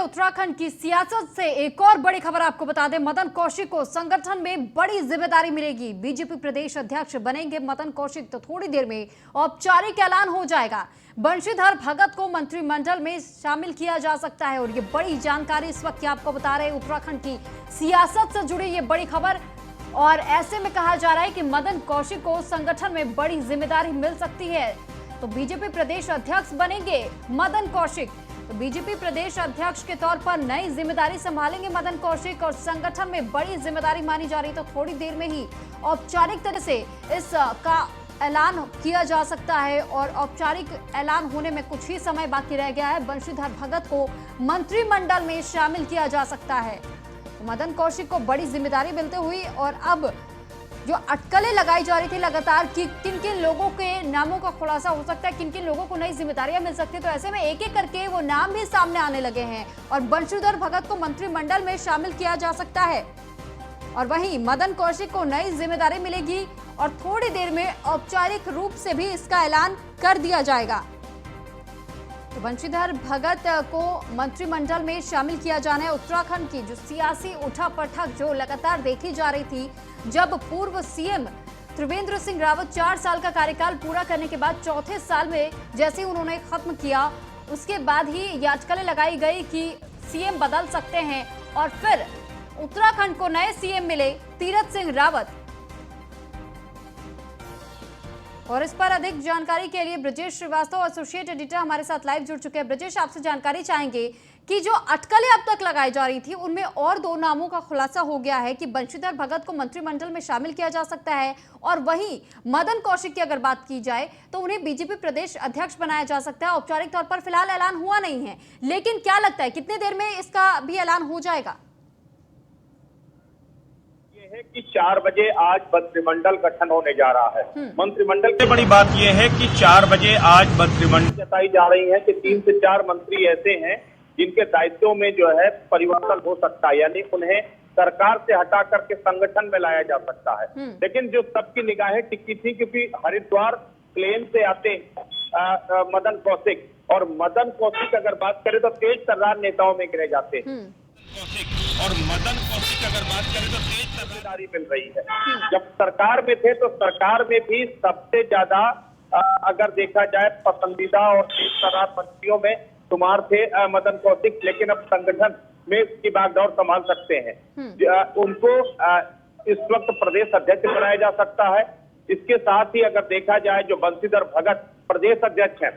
उत्तराखंड की सियासत से एक और बड़ी खबर आपको बता दें। मदन कौशिक को संगठन में बड़ी जिम्मेदारी मिलेगी। बीजेपी प्रदेश अध्यक्ष बनेंगे मदन कौशिक, तो थोड़ी देर में औपचारिक ऐलान हो जाएगा। बंशीधर भगत को मंत्रिमंडल में शामिल किया जा सकता है और ये बड़ी जानकारी इस वक्त आपको बता रहे हैं। उत्तराखंड की सियासत से जुड़ी ये बड़ी खबर, और ऐसे में कहा जा रहा है कि मदन कौशिक को संगठन में बड़ी जिम्मेदारी मिल सकती है। तो बीजेपी प्रदेश अध्यक्ष बनेंगे मदन कौशिक। तो बीजेपी प्रदेश अध्यक्ष के तौर पर नई जिम्मेदारी संभालेंगे मदन कौशिक और संगठन में बड़ी जिम्मेदारी मानी जा रही। तो थोड़ी देर में ही औपचारिक तरह से इसका ऐलान किया जा सकता है और औपचारिक ऐलान होने में कुछ ही समय बाकी रह गया है। बंशीधर भगत को मंत्रिमंडल में शामिल किया जा सकता है। तो मदन कौशिक को बड़ी जिम्मेदारी मिलते हुई और अब जो अटकलें लगाई जा रही थी लगातार कि किन किन लोगों के नामों का खुलासा हो सकता है, किन किन लोगों को नई जिम्मेदारियां मिल सकती है, तो ऐसे में एक एक करके वो नाम भी सामने आने लगे हैं और बंशीधर भगत को मंत्रिमंडल में शामिल किया जा सकता है और वहीं मदन कौशिक को नई जिम्मेदारी मिलेगी और थोड़ी देर में औपचारिक रूप से भी इसका ऐलान कर दिया जाएगा। तो बंशीधर भगत को मंत्रिमंडल में शामिल किया जाना है। उत्तराखंड की जो सियासी उठापटक जो लगातार देखी जा रही थी, जब पूर्व सीएम त्रिवेंद्र सिंह रावत 4 साल का कार्यकाल पूरा करने के बाद चौथे साल में जैसे उन्होंने खत्म किया, उसके बाद ही ये अटकलें लगाई गई कि सीएम बदल सकते हैं और फिर उत्तराखंड को नए सीएम मिले तीरथ सिंह रावत। और इस पर अधिक जानकारी के लिए ब्रजेश श्रीवास्तव एसोसिएट एडिटर हमारे साथ लाइव जुड़ चुके हैं। ब्रजेश, आपसे जानकारी चाहेंगे कि जो अटकलें अब तक लगाई जा रही थी उनमें और 2 नामों का खुलासा हो गया है कि बंशीधर भगत को मंत्रिमंडल में शामिल किया जा सकता है और वहीं मदन कौशिक की अगर बात की जाए तो उन्हें बीजेपी प्रदेश अध्यक्ष बनाया जा सकता है। औपचारिक तौर पर फिलहाल ऐलान हुआ नहीं है, लेकिन क्या लगता है कितनी देर में इसका भी ऐलान हो जाएगा? है कि 4 बजे आज मंत्रिमंडल गठन होने जा रहा है। मंत्रिमंडल सबसे बड़ी बात यह है कि 4 बजे आज मंत्रिमंडल जताई जा रही है कि 3 से 4 मंत्री ऐसे हैं जिनके दायित्वों में जो है परिवर्तन हो सकता है, यानी उन्हें सरकार से हटा करके संगठन में लाया जा सकता है। लेकिन जो सबकी निगाहें टिकी थी, क्योंकि हरिद्वार प्लेन से आते मदन कौशिक, और मदन कौशिक अगर बात करें तो तेज तर्रार नेताओं में गिने जाते हैं और मदन कौशिक अगर बात करें तो तेज जिम्मेदारी मिल रही है। जब सरकार में थे तो सरकार में भी सबसे ज्यादा अगर देखा जाए पसंदीदा और तेज तर्रार मंत्रियों में शुमार थे मदन कौशिक, लेकिन अब संगठन में इसकी बागडोर संभाल सकते हैं। उनको इस वक्त प्रदेश अध्यक्ष बनाया जा सकता है। इसके साथ ही अगर देखा जाए जो बंशीधर भगत प्रदेश अध्यक्ष हैं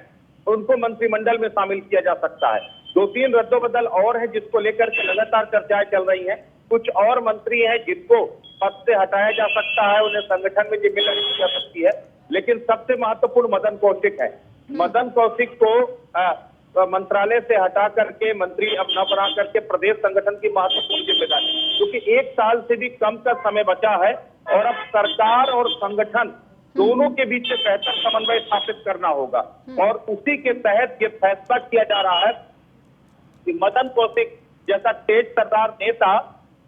उनको मंत्रिमंडल में शामिल किया जा सकता है। 2-3 रद्दोबदल और है जिसको लेकर के लगातार चर्चाएं चल रही हैं। कुछ और मंत्री हैं जिनको पद से हटाया जा सकता है, उन्हें संगठन में जिम्मेदारी दी जा सकती है, लेकिन सबसे महत्वपूर्ण मदन कौशिक है। मदन कौशिक को मंत्रालय से हटा करके मंत्री अब न बना करके प्रदेश संगठन की महत्वपूर्ण जिम्मेदारी, क्योंकि 1 साल से भी कम का समय बचा है और अब सरकार और संगठन दोनों के बीच में बेहतर समन्वय स्थापित करना होगा और उसी के तहत ये फैसला किया जा रहा है कि मदन कौशिक जैसा तेज तर्रार नेता,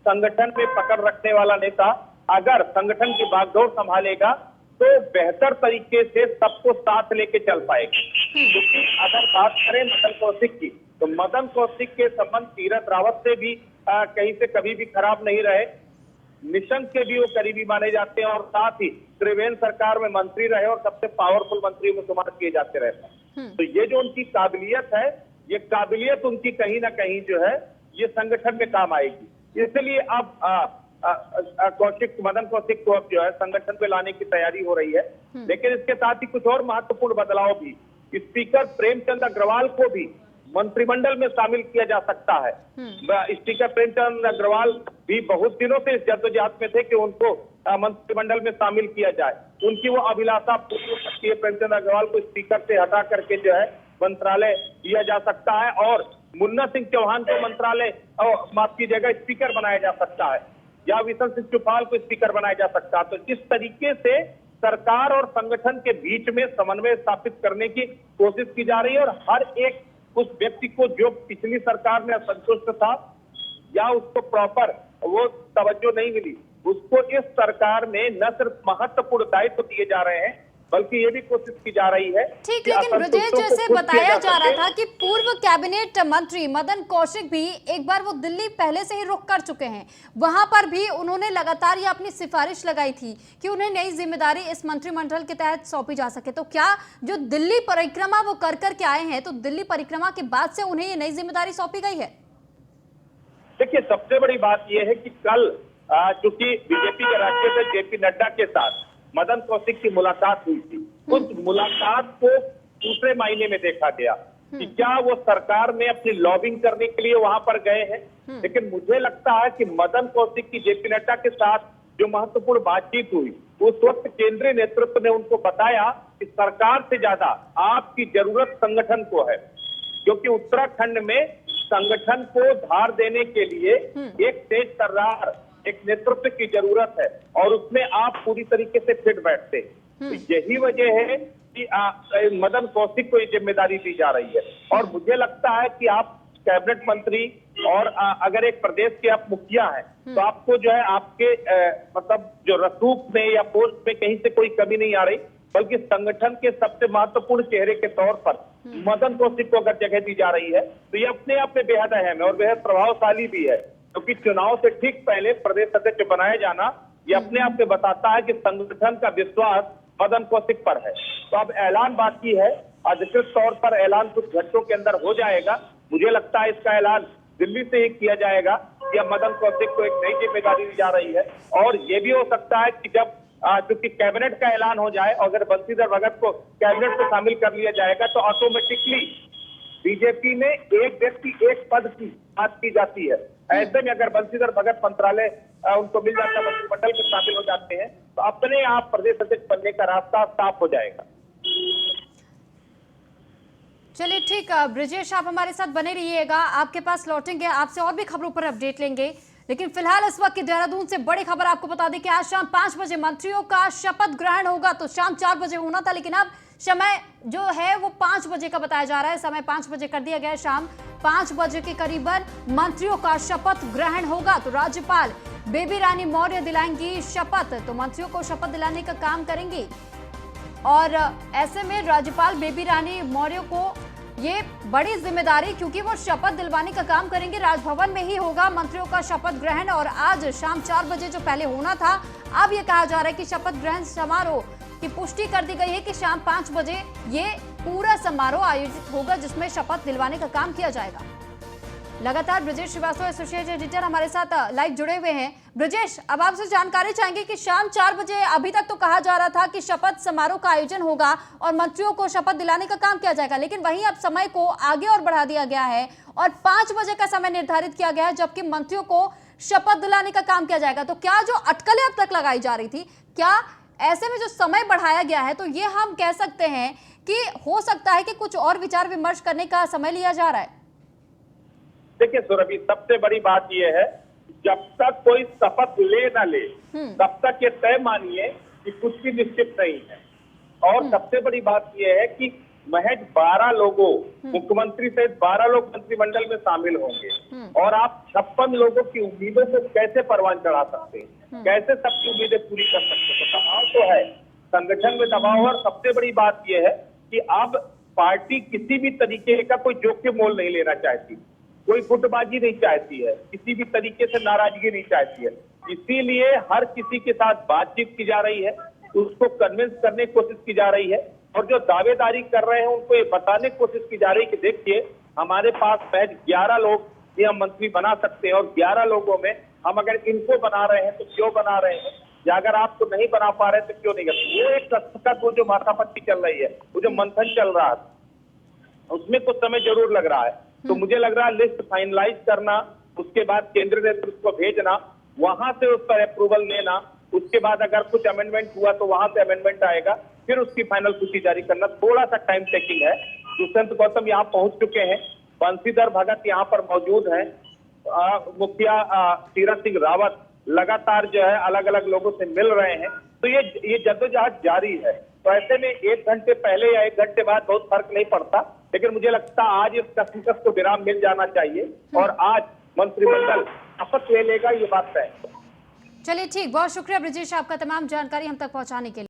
संगठन में पकड़ रखने वाला नेता अगर संगठन की बागडोर संभालेगा तो बेहतर तरीके से सबको साथ लेके चल पाएगा। क्योंकि अगर बात करें मदन कौशिक की, तो मदन कौशिक के संबंध तीरथ रावत से भी कहीं से कभी भी खराब नहीं रहे। निशंक के भी वो करीबी माने जाते हैं और साथ ही त्रिवेंद्र सरकार में मंत्री रहे और सबसे पावरफुल मंत्री में शुमार किए जाते रहे। तो ये जो उनकी काबिलियत है, ये काबिलियत उनकी कहीं ना कहीं जो है ये संगठन में काम आएगी। इसलिए अब मदन कौशिक को अब जो है संगठन पे लाने की तैयारी हो रही है। लेकिन इसके साथ ही कुछ और महत्वपूर्ण बदलाव भी, स्पीकर प्रेमचंद अग्रवाल को भी मंत्रिमंडल में शामिल किया जा सकता है। स्पीकर प्रेमचंद अग्रवाल भी बहुत दिनों से इस जद्दोजहद में थे कि उनको मंत्रिमंडल में शामिल किया जाए। उनकी वो अभिलाषा पूरी हो सकती है। प्रेमचंद अग्रवाल को स्पीकर से हटा करके जो है मंत्रालय दिया जा सकता है और मुन्ना सिंह चौहान को मंत्रालय माफ कीजिएगा स्पीकर बनाया जा सकता है, या विशन सिंह चुफाल को स्पीकर बनाया जा सकता है। तो इस तरीके से सरकार और संगठन के बीच में समन्वय स्थापित करने की कोशिश की जा रही है और हर एक उस व्यक्ति को जो पिछली सरकार में असंतुष्ट था या उसको प्रॉपर वो तवज्जो नहीं मिली, उसको इस सरकार में न सिर्फ महत्वपूर्ण दायित्व दिए जा रहे हैं बल्कि ये भी कोशिश की जा रही है। ठीक, कि लेकिन ब्रजेश असंतुष्टों को जैसे खुश बताया किया जा रहा सके। था कि पूर्व कैबिनेट मंत्री मदन कौशिक भी एक बार वो दिल्ली पहले से ही रुख कर चुके हैं। वहां पर भी उन्होंने लगातार ये अपनी सिफारिश लगाई थी कि उन्हें नई जिम्मेदारी इस मंत्रिमंडल के तहत सौंपी जा सके। तो क्या जो दिल्ली परिक्रमा वो कर करके आए हैं, तो दिल्ली परिक्रमा के बाद से उन्हें ये नई जिम्मेदारी सौंपी गई है? देखिए, सबसे बड़ी बात यह है कि कल चूंकि बीजेपी के राष्ट्रीय अध्यक्ष जेपी नड्डा के साथ मदन कौशिक की मुलाकात हुई थी, उस मुलाकात को दूसरे मायने में देखा गया कि क्या वो सरकार में अपनी लॉबिंग करने के लिए वहां पर गए हैं। लेकिन मुझे लगता है कि मदन कौशिक की जेपी नड्डा के साथ जो महत्वपूर्ण बातचीत हुई, उस वक्त केंद्रीय नेतृत्व ने उनको बताया कि सरकार से ज्यादा आपकी जरूरत संगठन को है, क्योंकि उत्तराखंड में संगठन को धार देने के लिए एक तेज तर्रार एक नेतृत्व की जरूरत है और उसमें आप पूरी तरीके से फिट बैठते हैं। तो यही वजह है कि मदन कौशिक को ये जिम्मेदारी दी जा रही है। और मुझे लगता है कि आप कैबिनेट मंत्री और अगर एक प्रदेश के आप मुखिया हैं, तो आपको जो है आपके मतलब जो रसूख में या पोस्ट में कहीं से कोई कमी नहीं आ रही, बल्कि संगठन के सबसे महत्वपूर्ण चेहरे के तौर पर मदन कौशिक को अगर जगह दी जा रही है, तो ये अपने आप में बेहद अहम है और बेहद प्रभावशाली भी है, क्योंकि चुनाव से ठीक पहले प्रदेश अध्यक्ष बनाया जाना ये अपने आप में बताता है कि संगठन का विश्वास मदन कौशिक पर है। तो अब ऐलान बाकी है, अधिकृत तौर पर ऐलान कुछ घंटों के अंदर हो जाएगा। मुझे लगता है इसका ऐलान दिल्ली से ही किया जाएगा कि अब मदन कौशिक को एक नई जिम्मेदारी दी जा रही है। और ये भी हो सकता है कि जब चूंकि कैबिनेट का ऐलान हो जाए और अगर बंशीधर भगत को कैबिनेट में शामिल कर लिया जाएगा, तो ऑटोमेटिकली बीजेपी में एक व्यक्ति एक पद की बात की जाती है। ऐसे में अगर बंशीधर भगत मंत्रालय उनको मिल जाता है, मंत्रिमंडल में शामिल हो जाते हैं, तो अपने आप प्रदेश अध्यक्ष बनने का रास्ता साफ हो जाएगा। चलिए ठीक, ब्रजेश आप हमारे साथ बने रहिएगा, आपके पास लौटेंगे, आपसे और भी खबरों पर अपडेट लेंगे। लेकिन फिलहाल इस वक्त की देहरादून से बड़ी खबर आपको बता दें कि आज शाम 5 बजे मंत्रियों का शपथ ग्रहण होगा। तो शाम 4 बजे होना था, लेकिन अब समय जो है वो 5 बजे का बताया जा रहा है। समय 5 बजे कर दिया गया है। शाम 5 बजे के करीबन मंत्रियों का शपथ ग्रहण होगा। तो राज्यपाल बेबी रानी मौर्य दिलाएंगी शपथ, तो मंत्रियों को शपथ दिलाने का काम करेंगी। और ऐसे में राज्यपाल बेबी रानी मौर्य को ये बड़ी जिम्मेदारी, क्योंकि वो शपथ दिलवाने का काम करेंगे, राजभवन में ही होगा मंत्रियों का शपथ ग्रहण। और आज शाम 4 बजे जो पहले होना था, अब ये कहा जा रहा है कि शपथ ग्रहण समारोह की पुष्टि कर दी गई है कि शाम 5 बजे ये पूरा समारोह आयोजित होगा, जिसमें शपथ दिलवाने का काम किया जाएगा। लगातार ब्रजेश श्रीवास्तव एसोसिएट एडिटर हमारे साथ लाइव जुड़े हुए हैं। ब्रजेश, अब आपसे जानकारी चाहेंगे कि शाम 4 बजे अभी तक तो कहा जा रहा था कि शपथ समारोह का आयोजन होगा और मंत्रियों को शपथ दिलाने का काम किया जाएगा, लेकिन वहीं अब समय को आगे और बढ़ा दिया गया है और 5 बजे का समय निर्धारित किया गया है, जबकि मंत्रियों को शपथ दिलाने का काम किया जाएगा। तो क्या जो अटकलें अब तक लगाई जा रही थी, क्या ऐसे में जो समय बढ़ाया गया है, तो ये हम कह सकते हैं कि हो सकता है कि कुछ और विचार विमर्श करने का समय लिया जा रहा है? देखिए सुरभि, सबसे बड़ी बात यह है, जब तक कोई शपथ ले न ले तब तक ये तय मानिए कि कुछ भी निश्चित नहीं है। और सबसे बड़ी बात यह है कि महज 12 लोगों, मुख्यमंत्री सहित 12 लोग मंत्रिमंडल में शामिल होंगे और आप 56 लोगों की उम्मीदों को कैसे परवान चढ़ा सकते हैं, कैसे सबकी उम्मीदें पूरी कर सकते हैं? तो दबाव तो है, संगठन में दबाव। और सबसे बड़ी बात यह है कि अब पार्टी किसी भी तरीके का कोई जोखिम मोल नहीं लेना चाहती, कोई गुटबाजी नहीं चाहती है, किसी भी तरीके से नाराजगी नहीं चाहती है। इसीलिए हर किसी के साथ बातचीत की जा रही है, उसको कन्विंस करने की कोशिश की जा रही है और जो दावेदारी कर रहे हैं उनको ये बताने की कोशिश की जा रही है कि देखिए, हमारे पास महज 11 लोग ये हम मंत्री बना सकते हैं और 11 लोगों में हम अगर इनको बना रहे हैं तो क्यों बना रहे हैं, या अगर आपको नहीं बना पा रहे तो क्यों नहीं करते। वो एक सख्त वो जो माथापच्ची चल रही है, वो जो मंथन चल रहा है, उसमें कुछ समय जरूर लग रहा है। तो मुझे लग रहा है लिस्ट फाइनलाइज करना, उसके बाद केंद्रीय नेतृत्व को भेजना, वहां से उस पर अप्रूवल लेना, उसके बाद अगर कुछ अमेंडमेंट हुआ तो वहां से अमेंडमेंट आएगा, फिर उसकी फाइनल सूची जारी करना, थोड़ा सा टाइम टेकिंग है। दुष्यंत गौतम यहाँ पहुंच चुके हैं, बंशीधर भगत यहाँ पर मौजूद हैं, मुखिया तीरथ सिंह रावत लगातार जो है अलग अलग लोगों से मिल रहे हैं। तो ये जद्दोजहद जारी है। तो ऐसे में 1 घंटे पहले या 1 घंटे बाद बहुत फर्क नहीं पड़ता, लेकिन मुझे लगता है आज इस कसीकस को विराम मिल जाना चाहिए और आज मंत्रिमंडल शपथ ले लेगा, ये बात तय है। चलिए ठीक, बहुत शुक्रिया ब्रजेश आपका तमाम जानकारी हम तक पहुंचाने के लिए।